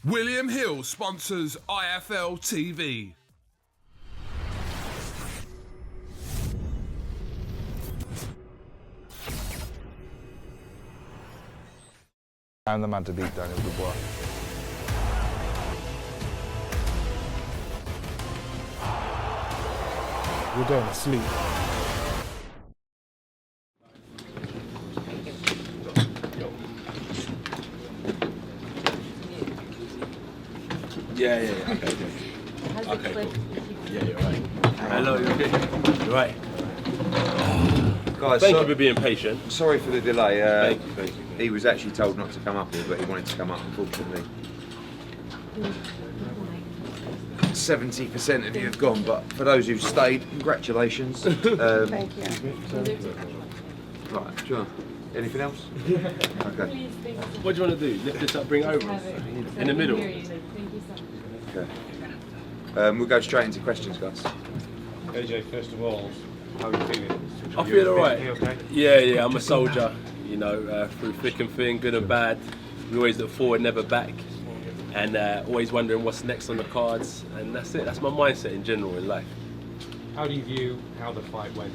William Hill sponsors IFL TV. I'm the man to beat Daniel Dubois. You're going to sleep. Yeah. Okay, cool. Yeah, you're right. Hello, you okay? You're right. Guys, Thank you for being patient. Sorry for the delay. Thank you. He was actually told not to come up here, but he wanted to come up, unfortunately. 70% of you have gone, but for those who've stayed, congratulations. Thank you. Right, sure. Anything else? Okay. What do you want to do? Lift this up, bring it over? In the middle? Okay. We'll go straight into questions, guys. AJ, first of all, how are you feeling? I feel alright. Okay? Yeah, I'm a soldier, you know, through thick and thin, good and bad. We always look forward, never back. And always wondering what's next on the cards. And that's it, that's my mindset in general in life. How do you view how the fight went?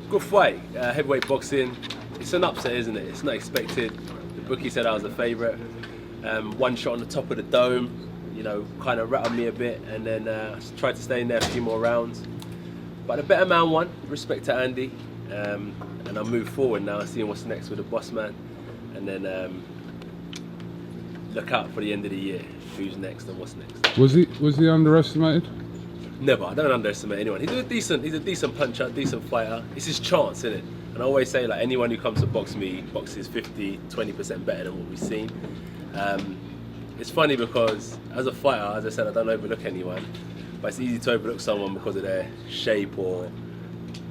Good fight, heavyweight boxing. It's an upset, isn't it? It's not expected. The bookie said I was the favourite. One shot on the top of the dome, you know, kind of rattled me a bit, and then tried to stay in there a few more rounds. But the better man won, respect to Andy, and I'll move forward now, seeing what's next with the boss man, and then look out for the end of the year, who's next and what's next. Was he underestimated? Never, I don't underestimate anyone. He's a decent puncher, decent fighter. It's his chance, isn't it? And I always say, like, anyone who comes to box me boxes 50-20% better than what we've seen. It's funny because as a fighter, as I said, I don't overlook anyone, but it's easy to overlook someone because of their shape or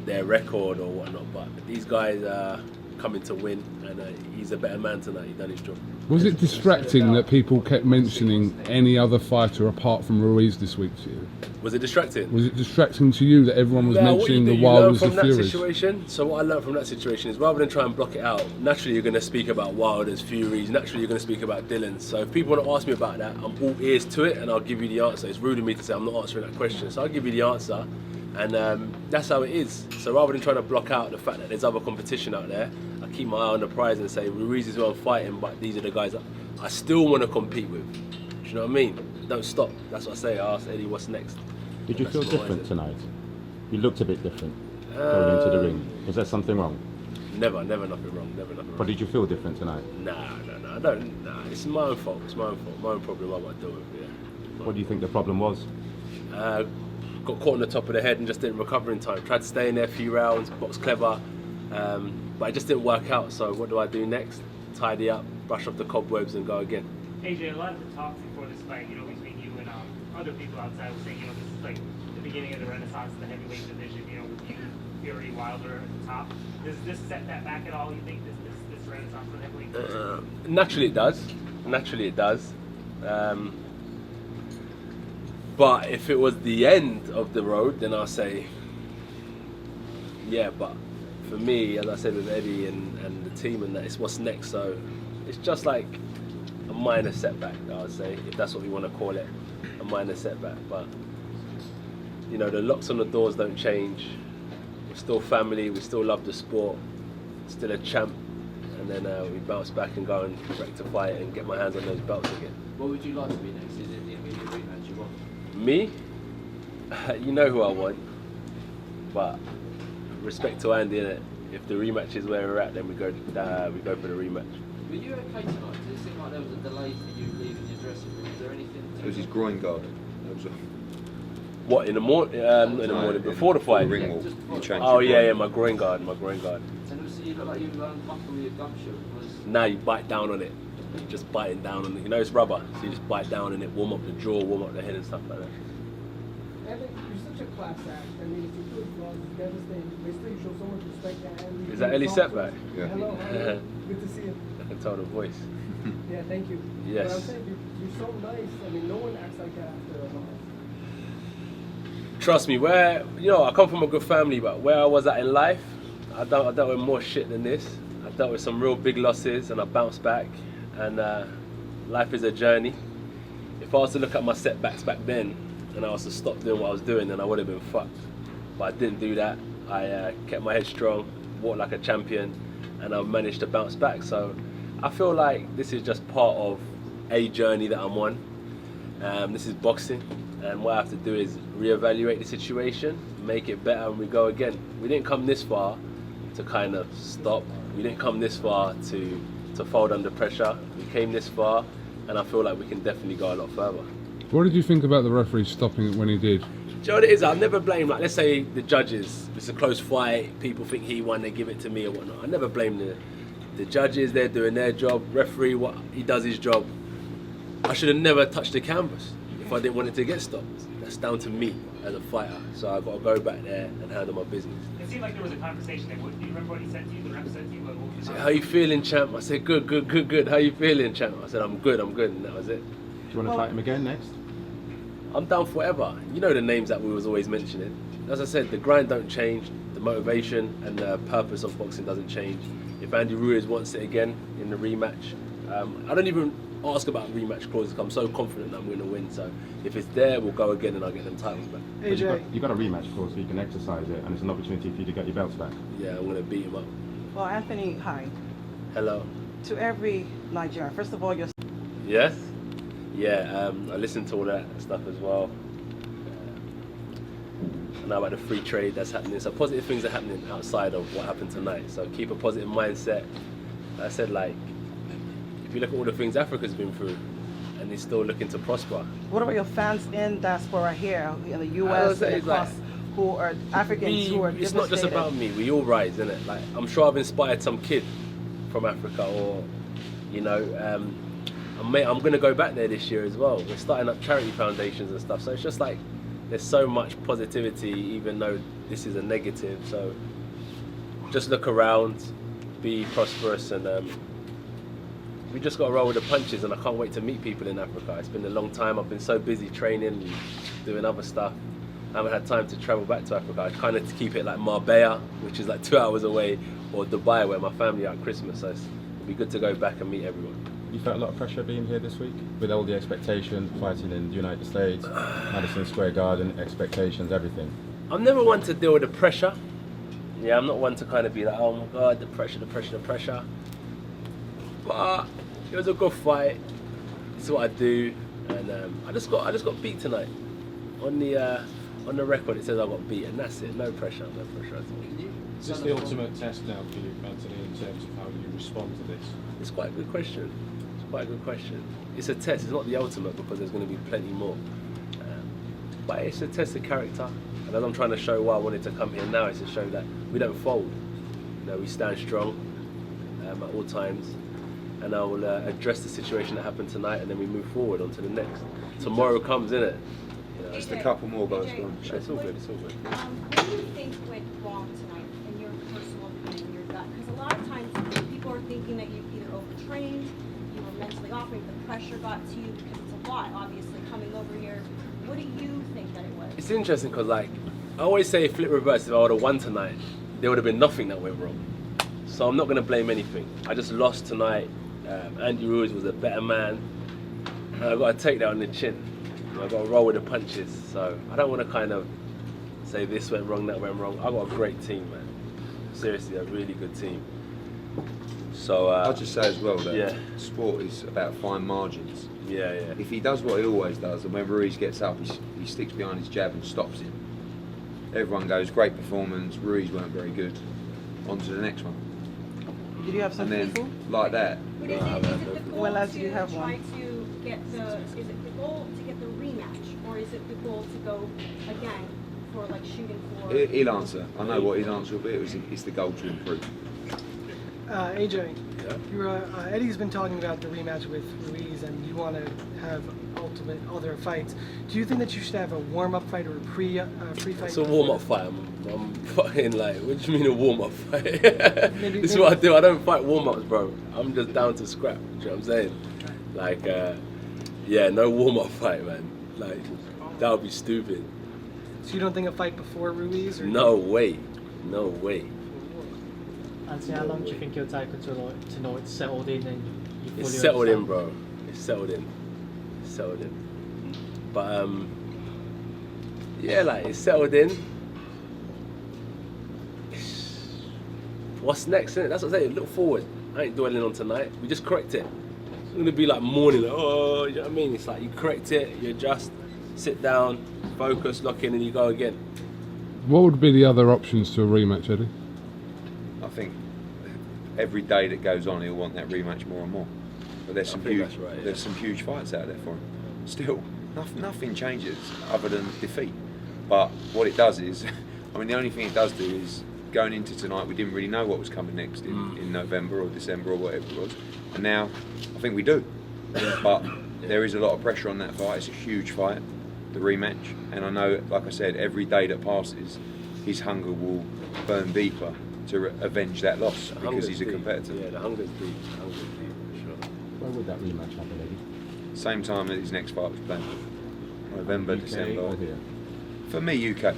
their record or whatnot. But these guys are coming to win, and he's a better man tonight. He's done his job. Was it distracting that people kept mentioning any other fighter apart from Ruiz this week to you? Was it distracting? Was it distracting to you that everyone was mentioning the Wilders and Furies? So what I learned from that situation is, rather than try and block it out, naturally you're going to speak about Wilders, Furies, naturally you're going to speak about Dylan. So if people want to ask me about that, I'm all ears to it, and I'll give you the answer. It's rude of me to say I'm not answering that question, so I'll give you the answer, and that's how it is. So rather than trying to block out the fact that there's other competition out there, I keep my eye on the prize and say, Ruiz is who I'm fighting, but these are the guys that I still want to compete with. Do you know what I mean? Don't stop. That's what I say. I asked Eddie, what's next? Did you feel different tonight? You looked a bit different going into the ring. Was there something wrong? Never nothing wrong. But did you feel different tonight? Nah, I don't. Nah, it's my own fault. It's my own fault. My own problem. What am I doing? Yeah. What do you think the problem was? Got caught on the top of the head and just didn't recover in time. Tried to stay in there a few rounds, box clever, but it just didn't work out. So what do I do next? Tidy up, brush off the cobwebs, and go again. AJ, a lot of the talk before this fight, you know, between you and other people outside was saying, you know, this is like the beginning of the renaissance of the heavyweight division, you know, with you, Fury, Wilder at the top. Does this set that back at all, you think, this renaissance of the heavyweight division? Naturally it does. But if it was the end of the road, then I'll say, yeah, but for me, as I said with Eddie and the team and that, it's what's next. So it's just like a minor setback, I would say, if that's what we want to call it, a minor setback. But, you know, the locks on the doors don't change. We're still family, we still love the sport, still a champ. And then we bounce back and go and rectify it and get my hands on those belts again. What would you like to be next? Is it the immediate rematch you want? Me? You know who I want, but respect to Andy, innit? If the rematch is where we're at, then we go for the rematch. Were you okay tonight? Did it seem like there was a delay for you leaving your dressing room? Is there anything? It was his groin guard. What, in the morning? Not in the morning, before the fight? Ring wall. Oh yeah, my groin guard. And also you look like you unbuckle your gum shield. Now you bite down on it. You're just biting down on it. You know it's rubber, so you just bite down on it, warm up the jaw, warm up the head and stuff like that. Evan, you're such a class act. I mean, if you do flaws, it's devastating. But still, you show so much respect to Andy. Is that Ellie Setback? Yeah. Hello. Good to see you. I can tell the voice. Yeah, thank you. Yes. But I'm saying, you're so nice. I mean, no one acts like that after a loss. Trust me, where, you know, I come from a good family, but where I was at in life, I dealt with more shit than this. I dealt with some real big losses and I bounced back. And life is a journey. if I was to look at my setbacks back then and I was to stop doing what I was doing, then I would have been fucked. But I didn't do that. I kept my head strong, walked like a champion, and I've managed to bounce back. So I feel like this is just part of a journey that I'm on. This is boxing, and what I have to do is reevaluate the situation, make it better, and we go again. We didn't come this far to kind of stop. We didn't come this far to fold under pressure. We came this far, and I feel like we can definitely go a lot further. What did you think about the referee stopping it when he did? Do you know what it is? I'll never blame, like, let's say the judges, it's a close fight, people think he won, they give it to me or whatnot. I never blame the judges, they're doing their job. Referee, what he does his job. I should have never touched the canvas if I didn't want it to get stopped. That's down to me as a fighter. So I've got to go back there and handle my business. It seemed like there was a conversation there. Do you remember what he said to you? The rep said to you, what was He said, how you feeling, champ? I said, good. How you feeling, champ? I said, I'm good, and that was it. Do you want to fight him again next? I'm down for whatever. You know the names that we was always mentioning. As I said, the grind don't change, the motivation and the purpose of boxing doesn't change. If Andy Ruiz wants it again in the rematch, I don't even ask about rematch clauses. I'm so confident that I'm going to win. So if it's there, we'll go again and I'll get them titles back. AJ. You've got a rematch clause, so you can exercise it, and it's an opportunity for you to get your belts back. Yeah, I'm going to beat him up. Well, Anthony, hi. Hello. To every Nigerian, first of all, you're... Yes? Yeah, I listen to all that stuff as well. I know about the free trade that's happening. So positive things are happening outside of what happened tonight. So keep a positive mindset. I said, like, if you look at all the things Africa's been through, and he's still looking to prosper. What about your fans in diaspora here in the US and across, who are Africans who are It's not just about me. We all rise, isn't it? Like, I'm sure I've inspired some kid from Africa, or you know, I'm going to go back there this year as well. We're starting up charity foundations and stuff. So it's just like there's so much positivity, even though this is a negative. So just look around, be prosperous, and we just got to roll with the punches. And I can't wait to meet people in Africa. It's been a long time. I've been so busy training and doing other stuff. I haven't had time to travel back to Africa. I kind of keep it like Marbella, which is like 2 hours away, or Dubai, where my family are at Christmas. So it'll be good to go back and meet everyone. You felt a lot of pressure being here this week, with all the expectation, fighting in the United States, Madison Square Garden, expectations, everything. I'm never one to deal with the pressure. Yeah, I'm not one to kind of be like, oh my God, the pressure. But it was a good fight. It's what I do, and I just got beat tonight. On the record, it says I got beat, and that's it. No pressure at all. Is this the ultimate test now for you, Anthony, in terms of how you respond to this? It's quite a good question. It's a test. It's not the ultimate, because there's going to be plenty more. But it's a test of character, and as I'm trying to show why I wanted to come here now, is to show that we don't fold. You know, we stand strong at all times, and I will address the situation that happened tonight, and then we move forward onto the next. Tomorrow comes, innit? You know, Just a couple more guys. It's all good. What do you think went wrong tonight, in your personal opinion, your gut? Because a lot of times people are thinking that you either overtrained, you were mentally off, maybe the pressure got to you, because it's a lot, obviously, coming over here. What do you think that it was? It's interesting because, like, I always say flip reverse, if I would have won tonight, there would have been nothing that went wrong. So I'm not going to blame anything. I just lost tonight. Andy Ruiz was a better man. And I've got to take that on the chin. I've got to roll with the punches. So I don't want to kind of say this went wrong, that went wrong. I've got a great team, man. Seriously, a really good team. So I'll just say as well that yeah. sport is about fine margins. Yeah. If he does what he always does, and when Ruiz gets up, he sticks behind his jab and stops him. Everyone goes, great performance, Ruiz weren't very good. On to the next one. Did you have some And people? then, like that. But is it the goal When last to did you have try one? to get is it the goal to get the rematch, or is it the goal to go again for like shooting for? He'll answer. I know what his answer will be. It's the goal to improve. AJ, Eddie's been talking about the rematch with Ruiz, and you want to have ultimate other fights. Do you think that you should have a warm-up fight or a pre-fight? It's a warm-up fight. I'm fucking like, what do you mean a warm-up fight? This is what I do. I don't fight warm-ups, bro. I'm just down to scrap. Do you know what I'm saying? Like, yeah, no warm-up fight, man. Like, that would be stupid. So you don't think a fight before Ruiz? Or No way. Anthony, how long do you think it'll take to know it's settled in and you fully It's settled understand? in, bro. It's settled in. But yeah, like it's settled in. What's next, innit? That's what I say. Look forward. I ain't dwelling on tonight. We just correct it. It's gonna be like morning. Like, oh, you know what I mean? It's like you correct it, you adjust, sit down, focus, lock in, and you go again. What would be the other options to a rematch, Eddie? I think every day that goes on, he'll want that rematch more and more. But there's some huge, there's some huge fights out there for him. Still, nothing changes other than defeat. But what it does is, I mean, the only thing it does do is going into tonight, we didn't really know what was coming next in November or December or whatever it was, and now I think we do. But there is a lot of pressure on that fight. It's a huge fight, the rematch, and I know, like I said, every day that passes, his hunger will burn deeper to avenge that loss because he's a competitor. Yeah, the hunger's deep. The hunger's deep, for sure. Where would that rematch happen, Eddie? Same time that his next fight was planned. November, UK December. or here? For me, UK.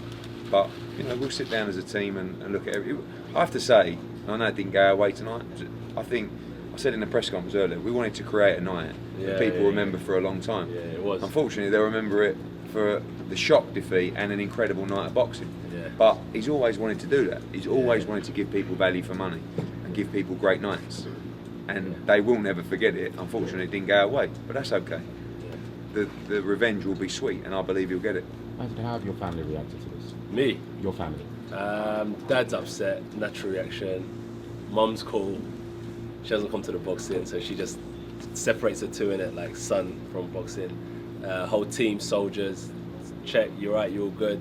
But you know, we'll sit down as a team and look at it. I have to say, I know it didn't go our way tonight. I think I said in the press conference earlier, we wanted to create a night that people remember for a long time. Yeah, it was. Unfortunately, they'll remember it for the shock defeat and an incredible night of boxing. Yeah. But he's always wanted to do that. He's always wanted to give people value for money and give people great nights. And they will never forget it. Unfortunately, it didn't go our way, but that's okay. The revenge will be sweet, and I believe he'll get it. How have your family reacted to this? Me? Your family? Dad's upset, natural reaction. Mum's cool. She hasn't come to the boxing, so she just separates the two in it, like son from boxing. Whole team, soldiers, check, you're right, you're all good.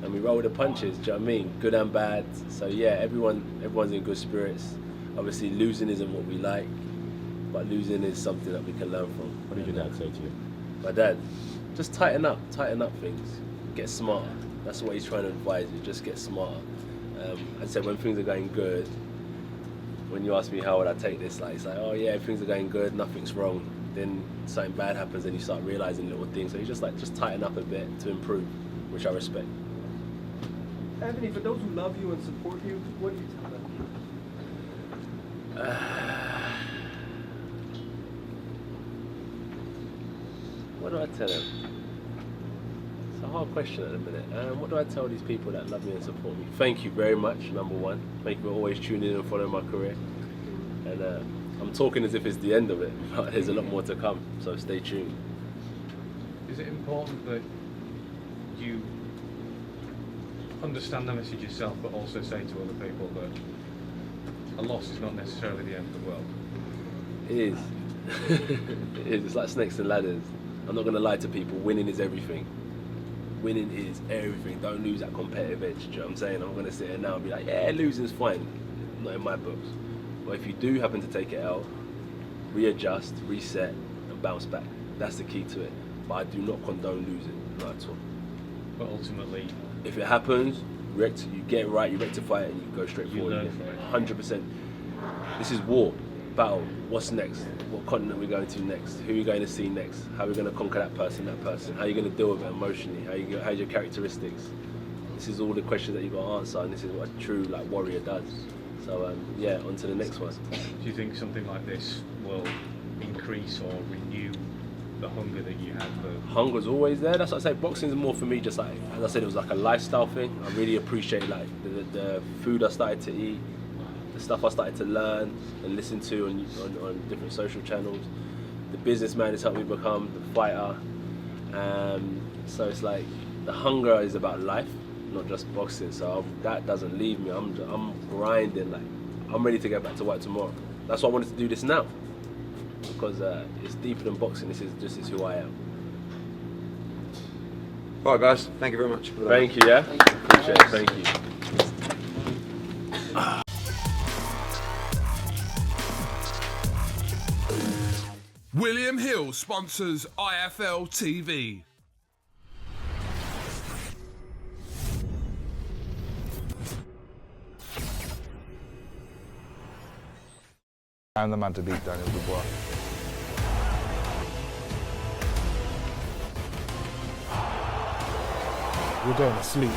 And we roll with the punches, do you know what I mean? Good and bad. So yeah, everyone's in good spirits. Obviously losing isn't what we like, but losing is something that we can learn from. What did your dad say to you? My dad, just tighten up things, get smarter. That's what he's trying to advise you, just get smarter. I said when things are going good, when you ask me how would I take this, like it's like, oh yeah, things are going good, nothing's wrong. Then something bad happens and you start realizing little things. So he's just like, just tighten up a bit to improve, which I respect. Anthony, for those who love you and support you, what do you tell them? What do I tell them? It's a hard question at the minute. What do I tell these people that love me and support me? Thank you very much, number one. Thank you for always tuning in and following my career. And I'm talking as if it's the end of it, but there's a lot more to come, so stay tuned. Is it important that you understand the message yourself, but also say to other people that a loss is not necessarily the end of the world? It is. It is. It's like snakes and ladders. I'm not going to lie to people. Winning is everything. Winning is everything. Don't lose that competitive edge. Do you know what I'm saying? I'm going to sit here now and be like, yeah, losing's fine. Not in my books. But if you do happen to take it out, readjust, reset, and bounce back. That's the key to it. But I do not condone losing, not at all. But ultimately, if it happens, you get it right, you rectify it, and you go straight forward. learn from it. 100%. This is war, battle. What's next? What continent are we going to next? Who are you going to see next? How are we going to conquer that person? How are you going to deal with it emotionally? How's your characteristics? This is all the questions that you've got to answer, and this is what a true warrior does. So yeah, on to the next one. do you think something like this will increase or renew the hunger that you had for? Hunger's always there. That's what I say. Boxing's more for me, just like, as I said, it was like a lifestyle thing. I really appreciate like the food I started to eat, the stuff I started to learn and listen to on different social channels. The businessman has helped me become the fighter. So it's like the hunger is about life, not just boxing. So that doesn't leave me. I'm grinding. Like I'm ready to get back to work tomorrow. That's why I wanted to do this now, because it's deeper than boxing. This is who I am. All right, guys. Thank you very much. Thank you. Yeah. Appreciate it. Thank you. William Hill sponsors IFL TV. I'm the man to beat Daniel Dubois. You're going to sleep.